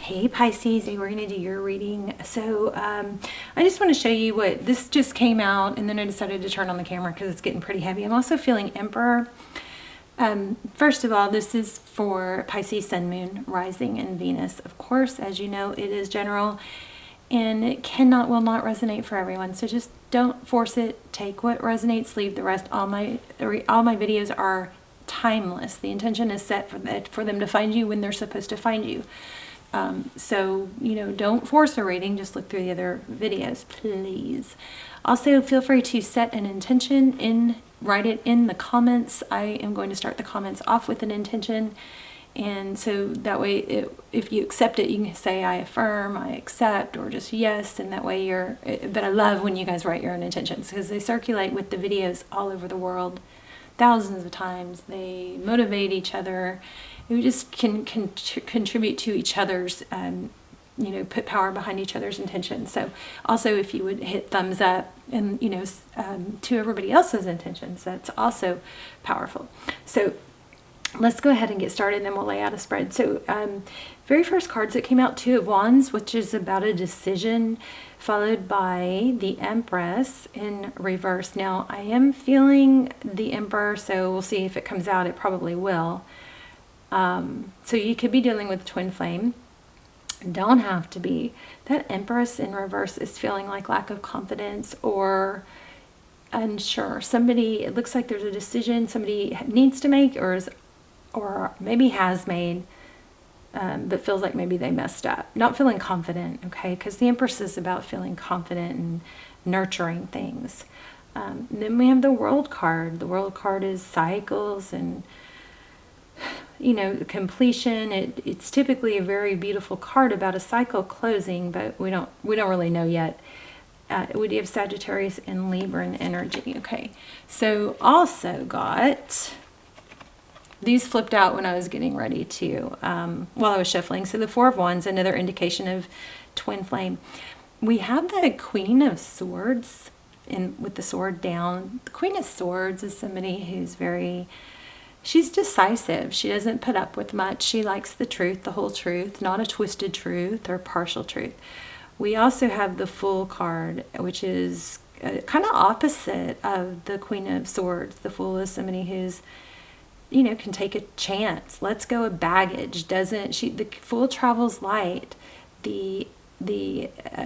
Hey Pisces, we're going to do your reading. So I just want to show you what this just came out, and then I decided to turn on the camera because it's getting pretty heavy. I'm also feeling Emperor. First of all, this is for Pisces Sun, Moon, Rising, and Venus. Of course, as you know, it is general, and it will not resonate for everyone. So just don't force it. Take what resonates, leave the rest. All my videos are timeless. The intention is set for them to find you when they're supposed to find you. So, don't force a reading, just look through the other videos, please. Also, feel free to set an intention write it in the comments. I am going to start the comments off with an intention. And so that way, if you accept it, you can say, I affirm, I accept, or just yes. And that way but I love when you guys write your own intentions because they circulate with the videos all over the world thousands of times. They motivate each other. We just can contribute to each other's, put power behind each other's intentions. So also if you would hit thumbs up and, to everybody else's intentions, that's also powerful. So let's go ahead and get started, and then we'll lay out a spread. So very first cards that came out, Two of Wands, which is about a decision, followed by the Empress in reverse. Now, I am feeling the Emperor, so we'll see if it comes out. It probably will. So you could be dealing with twin flame. Don't have to be. That Empress in reverse is feeling like lack of confidence or unsure. It looks like there's a decision somebody needs to make or maybe has made, but feels like maybe they messed up. Not feeling confident, okay? Because the Empress is about feeling confident and nurturing things. Then we have the World card. The World card is cycles and completion. It's typically a very beautiful card about a cycle closing, but we don't really know yet. We do have Sagittarius and Libra energy. Okay, so also got these flipped out when I was getting ready to while I was shuffling. So the Four of Wands, another indication of twin flame. We have the Queen of Swords with the sword down. The Queen of Swords is somebody who's she's decisive. She doesn't put up with much. She likes the truth, the whole truth, not a twisted truth or partial truth. We also have the Fool card, which is kind of opposite of the Queen of Swords. The Fool is somebody who's, can take a chance. Lets go of baggage. The Fool travels light. The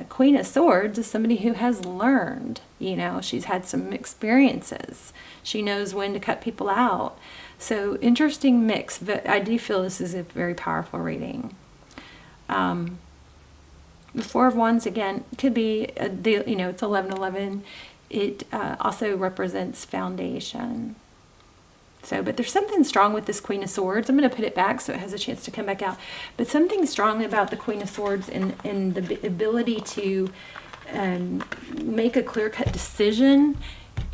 Queen of Swords is somebody who has learned. She's had some experiences. She knows when to cut people out. So interesting mix, but I do feel this is a very powerful reading. The Four of Wands, again, could be, it's 11:11. It also represents foundation. So, but there's something strong with this Queen of Swords. I'm going to put it back so it has a chance to come back out. But something strong about the Queen of Swords and the ability to make a clear-cut decision,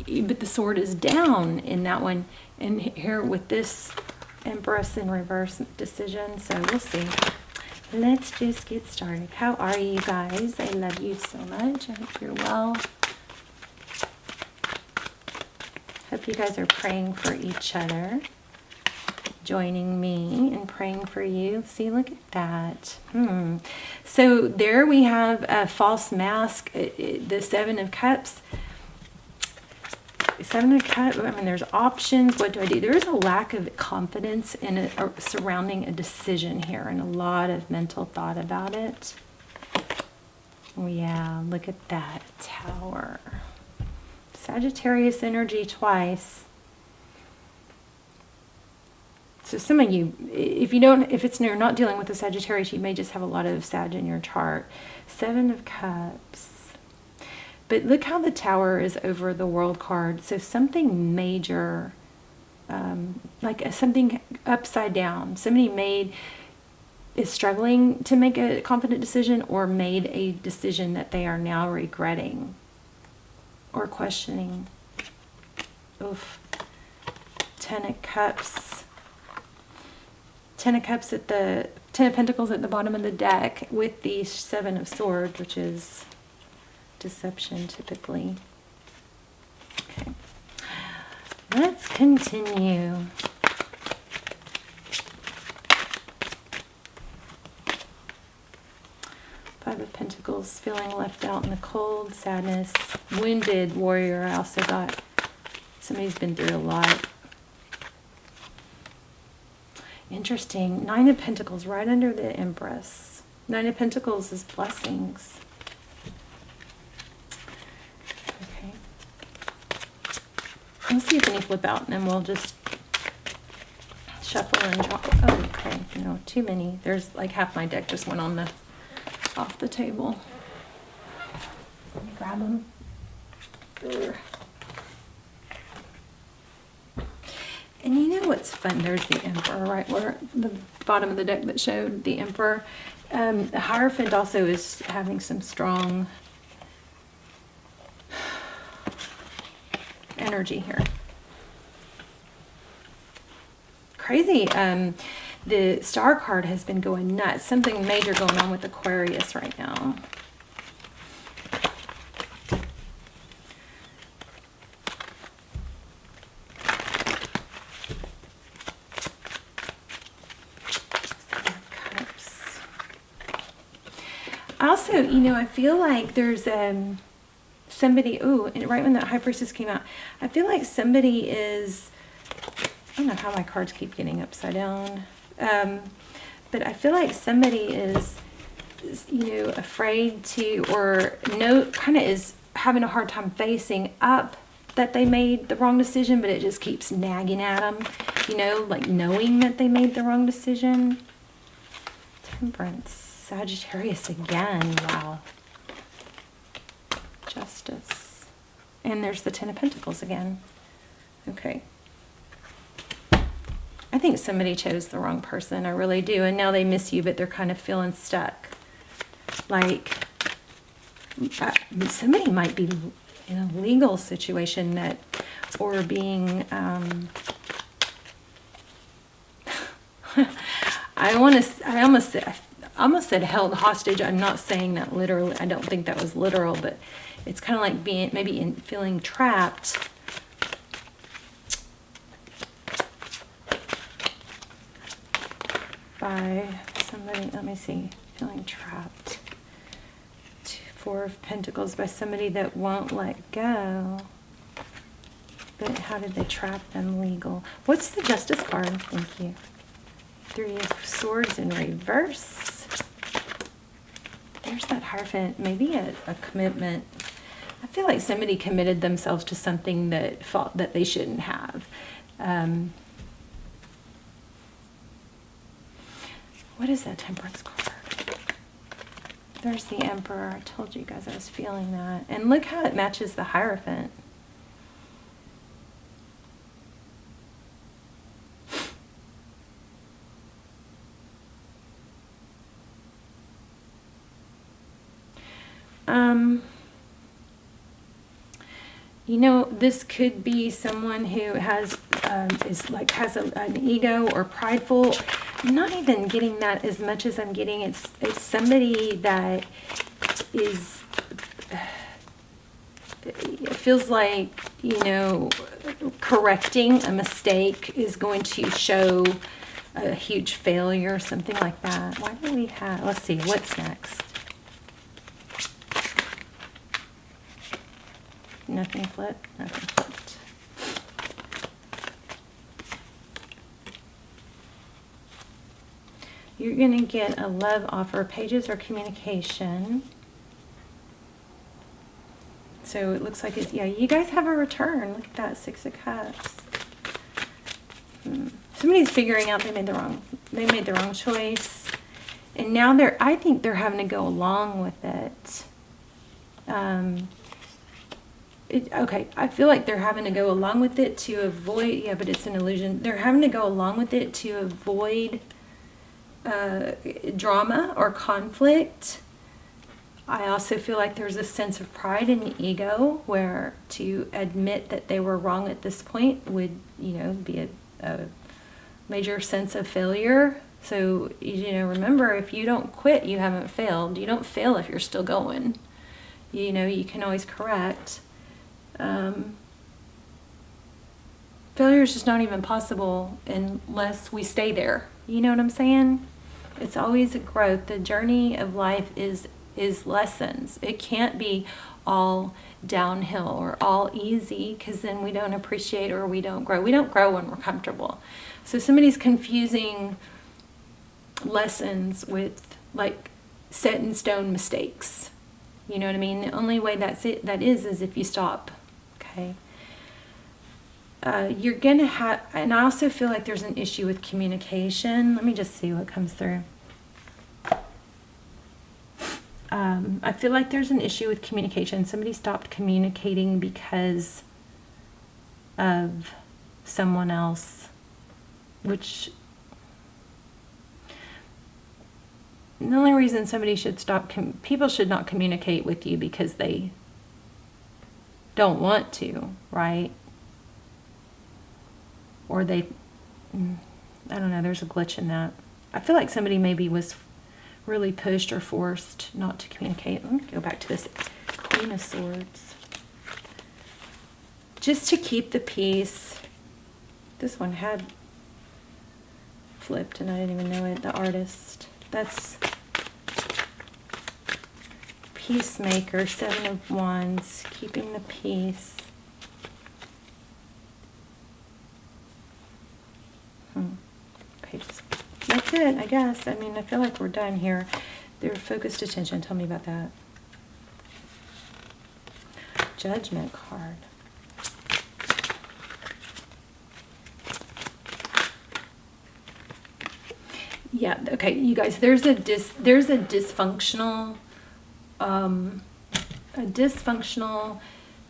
but the sword is down in that one. And here with this Empress in reverse decision. So we'll see. Let's just get started. How are you guys? I love you so much. I hope you're well. Hope you guys are praying for each other. Joining me and praying for you. See, look at that. So there we have a false mask. The Seven of Cups. Seven of Cups, there's options. What do I do? There is a lack of confidence surrounding a decision here and a lot of mental thought about it. Yeah, look at that. Tower. Sagittarius energy twice. So some of you, if you're not dealing with a Sagittarius, you may just have a lot of Sag in your chart. Seven of Cups. But look how the Tower is over the World card. So something major, like something upside down. Somebody is struggling to make a confident decision or made a decision that they are now regretting or questioning. Oof. Ten of Cups. Ten of Cups at the Ten of Pentacles at the bottom of the deck with the Seven of Swords, which is deception typically. Okay. Let's continue. Five of Pentacles, feeling left out in the cold, sadness, wounded warrior. I also got somebody's been through a lot. Interesting. Nine of Pentacles right under the Empress. Nine of Pentacles is blessings. Okay. Let's see if any flip out, and then we'll just shuffle and draw. Oh, okay. No, too many. There's like half my deck just went on the off the table. Let me grab them. Urgh. And you know what's fun? There's the Emperor right where the bottom of the deck that showed the Emperor. The Hierophant also is having some strong energy here. Crazy. The Star card has been going nuts. Something major going on with Aquarius right now. Also, you know, I feel like there's somebody, ooh, and right when that High Priestess came out, I feel like somebody is, I don't know how my cards keep getting upside down, but I feel like somebody is, you know, afraid to, or no, kind of is having a hard time facing up that they made the wrong decision, but it just keeps nagging at them, you know, like knowing that they made the wrong decision. Temperance. Sagittarius again. Wow. Justice. And there's the Ten of Pentacles again. Okay. I think somebody chose the wrong person. I really do. And now they miss you, but they're kind of feeling stuck. Like, somebody might be in a legal situation that, or being, I almost said held hostage. I'm not saying that literally. I don't think that was literal, but it's kind of like being, maybe feeling trapped. By somebody, let me see, feeling trapped. Four of Pentacles, by somebody that won't let go. But how did they trap them? Legal. What's the Justice card? Thank you. Three of Swords in reverse. There's that Hierophant. Maybe a commitment. I feel like somebody committed themselves to something that they shouldn't have. What is that Temperance card? There's the Emperor. I told you guys I was feeling that. And look how it matches the Hierophant. You know, this could be someone who has an ego or prideful. I'm not even getting that as much as I'm getting. It's somebody that is. It feels like, you know, correcting a mistake is going to show a huge failure, something like that. Why do we have? Let's see. What's next? Nothing flipped. Nothing flipped. You're going to get a love offer, pages or communication. So it looks like it's, yeah, you guys have a return. Look at that, Six of Cups. Somebody's figuring out they made the wrong choice. And now I think they're having to go along with it. Okay, I feel like they're having to go along with it to avoid, yeah, but it's an illusion. They're having to go along with it to avoid drama or conflict. I also feel like there's a sense of pride and ego where to admit that they were wrong at this point would, you know, be a major sense of failure. So, you know, remember, if you don't quit, you haven't failed. You don't fail if you're still going. You know, you can always correct. Failure is just not even possible unless we stay there. You know what I'm saying? It's always a growth. The journey of life is is lessons. It can't be all downhill or all easy, because then we don't appreciate or we don't grow. We don't grow when we're comfortable. So somebody's confusing lessons with like set in stone mistakes. You know what I mean? The only way that is if you stop. Okay. You're gonna have, and I also feel like there's an issue with communication. Let me just see what comes through. I feel like there's an issue with communication. Somebody stopped communicating because of someone else, which the only reason somebody should stop, people should not communicate with you because they don't want to, right? Or they, I don't know, there's a glitch in that. I feel like somebody maybe was really pushed or forced not to communicate. Let me go back to this Queen of Swords. Just to keep the peace. This one had flipped and I didn't even know it. The Artist. That's Peacemaker, Seven of Wands, keeping the peace. Pages. That's it, I guess. I mean, I feel like we're done here. Their focused attention. Tell me about that. Judgment card. Yeah, okay, you guys, there's a dysfunctional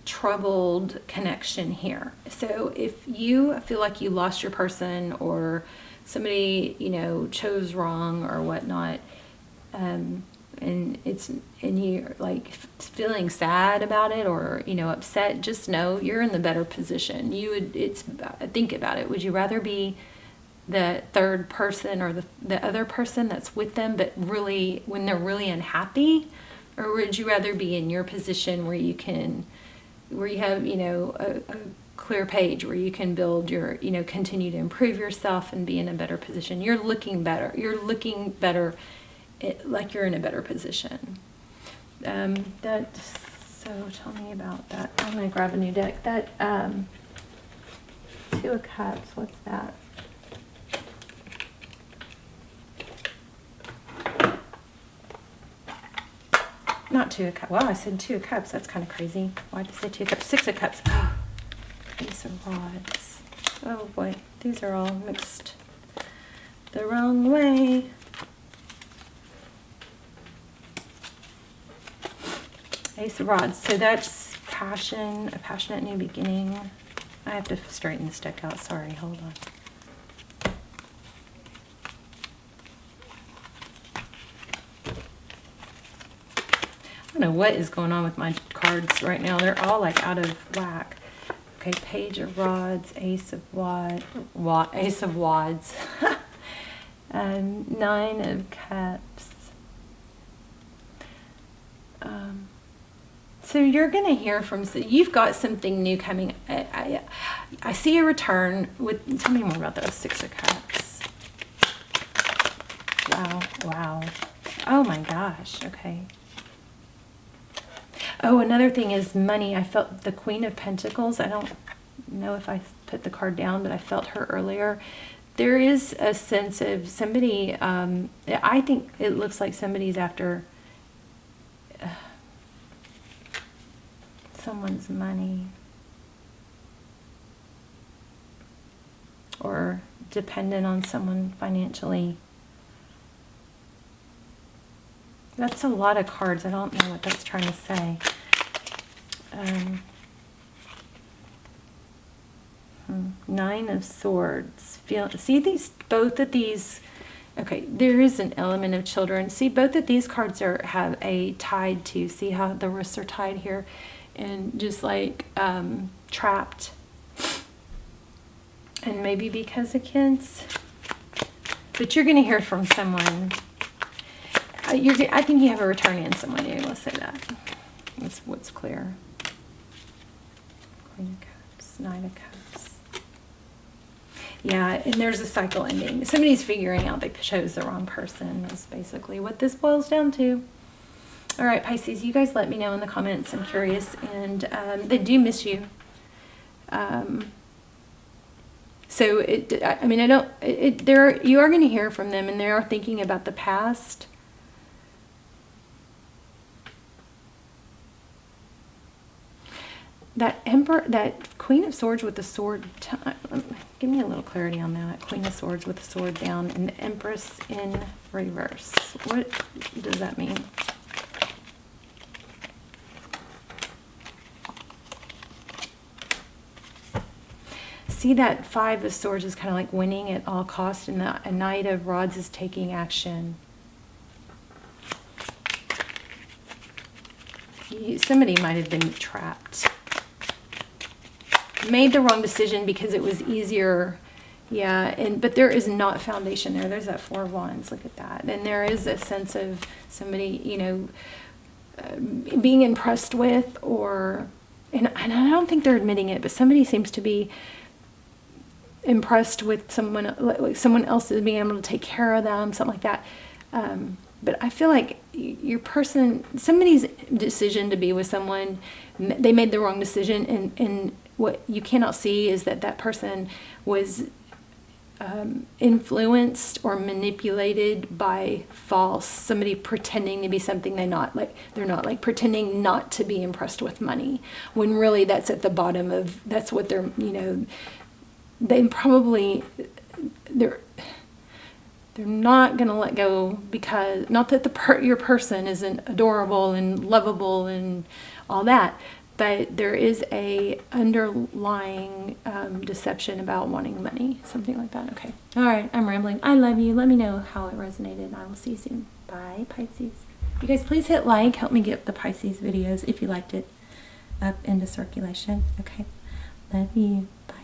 troubled connection here. So if you feel like you lost your person, or somebody, you know, chose wrong or whatnot, and you're like feeling sad about it, or, you know, upset, just know you're in the better position. Think about it. Would you rather be the third person or the other person that's with them, but really when they're really unhappy? Or would you rather be in your position where you have, you know, a clear page where you can build your, you know, continue to improve yourself and be in a better position? You're looking better. You're looking better, like you're in a better position. So tell me about that. I'm going to grab a new deck. That Two of Cups, what's that? Not Two of Cups. Wow, I said Two of Cups. That's kind of crazy. Why did I say Two of Cups? Six of Cups. Oh, Ace of Rods. Oh boy, these are all mixed the wrong way. Ace of Rods. So that's passion, a passionate new beginning. I have to straighten this deck out. Sorry, hold on. I don't know what is going on with my cards right now. They're all like out of whack. Okay, Page of Rods, Ace of Wads, Nine of Cups. So you're going to hear from, you've got something new coming. I see a return with, tell me more about those. Six of Cups. Wow. Oh my gosh, okay. Oh, another thing is money. I felt the Queen of Pentacles. I don't know if I put the card down, but I felt her earlier. There is a sense of somebody, I think it looks like somebody's after someone's money, or dependent on someone financially. That's a lot of cards. I don't know what that's trying to say. Nine of Swords. See these, both of these. Okay, there is an element of children. See, both of these cards have a tied to. See how the wrists are tied here, and just like trapped. And maybe because of kids. But you're going to hear from someone. I think you have a return in someone new. Let's say that. That's what's clear. Queen of Cups, Nine of Cups. Yeah, and there's a cycle ending. Somebody's figuring out they chose the wrong person. Is basically what this boils down to. All right, Pisces, you guys let me know in the comments. I'm curious, and they do miss you. So I mean, you are going to hear from them, and they are thinking about the past. That Emperor, that Queen of Swords with the sword, give me a little clarity on that. Queen of Swords with the sword down and the Empress in reverse. What does that mean? See, that Five of Swords is kind of like winning at all costs, and the Knight of Rods is taking action. Somebody might have been trapped. Made the wrong decision because it was easier. Yeah, but there is not foundation there. There's that Four of Wands. Look at that. And there is a sense of somebody, you know, being impressed with, and I don't think they're admitting it, but somebody seems to be impressed with someone, like someone else is being able to take care of them, something like that. But I feel like somebody's decision to be with someone, they made the wrong decision, and what you cannot see is that person was influenced or manipulated by somebody pretending to be something they're not, like pretending not to be impressed with money, when really that's at the bottom of, that's what they're, you know, they're not going to let go, because not that your person isn't adorable and lovable and all that, but there is a underlying deception about wanting money, something like that. Okay. All right. I'm rambling. I love you. Let me know how it resonated. I will see you soon. Bye, Pisces. You guys, please hit like. Help me get the Pisces videos, if you liked it, up into circulation. Okay. Love you. Bye.